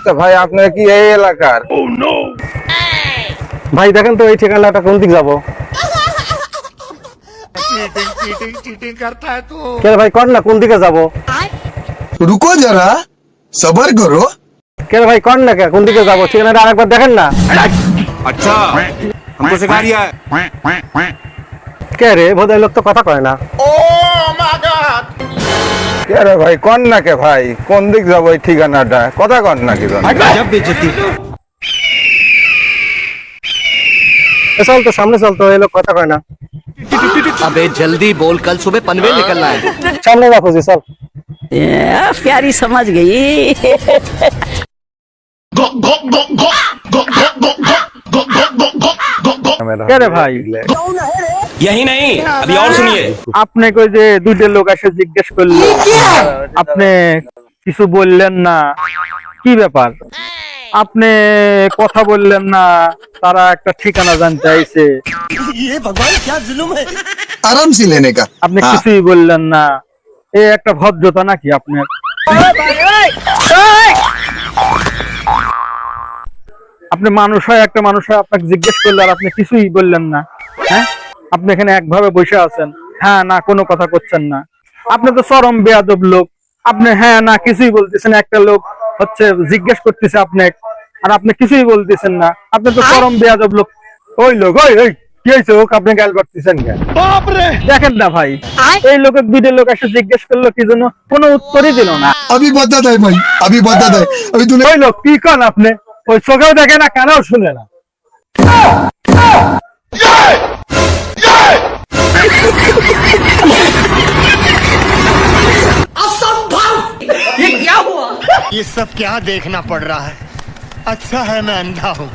আচ্ছা ভাই, আপনার কি এই এলাকার? ভাই দেখেন তো এই ঠিকানাটা কোন দিক যাবো? चीटिंग करता है तू। কে রে ভাই কর না কোন দিকে যাবো? रुको जरा सबर करो। কে রে ভাই কর না কে কোন দিকে যাবো? ঠিকানাটা আরেকবার দেখেন না। अच्छा हमको सिखा रिया है। কে রে বোধহয় লোক তো কথা কয় না। কে রে ভাই, কন না কে ভাই, কোন দিক যাবো এই ঠিকানাটা? কথা কন না কি জানো? চল তো সামনে চল তো, এই লোক কথা কয় না। अबे जल्दी बोल, कल सुबह पनवेल निकलना है। সামনে রাখো জি চল। प्यारी समझ गई। কে রে ভাই यही नहीं अभी और सुनिए। আপনি কই যে দুইটা লোক এসে জিজ্ঞেস করলো, আপনি কিছু বললেন না, কি ব্যাপার? আপনি কথা বললেন না, তারা একটা ঠিকানা জানতে চাইছে, आराम से लेने का। আপনি हाँ। কিছুই বললেন না। এই একটা ভদ্রতা নাকি আপনার? আপনি মানুষ হয়, একটা মানুষ হয়, আপনাকে জিজ্ঞেস করলে আর আপনি কিছুই বললেন না। হ্যাঁ, আপনি এখানে একভাবে বসে আছেন, হ্যাঁ না কোনো কথা করছেন না। আপনি তো চরম বেয়াদব লোক। আপনি হ্যাঁ না কিছুই বলতেছেন, একটা লোক হচ্ছে জিজ্ঞেস করতেছে আপনি, আর আপনি কিছুই বলতেছেন না। আপনি তো চরম বেয়াদব লোক। ওই লোক ওই ওই কি হয়েছে, ওকে আপনি গাল করতেছেন কেন? দেখেন না ভাই, এই লোকের দুইটা লোক এসে জিজ্ঞেস করলো কি জন্য, কোনো উত্তরই দিল না। अभी बता दे भाई, अभी बता दे। अभी तूने ওই লোক কি কন আপনি? ওই চোখেও দেখে না, কানেও শুনে না। ये सब क्या देखना पड़ रहा है? अच्छा है मैं अंधा हूँ।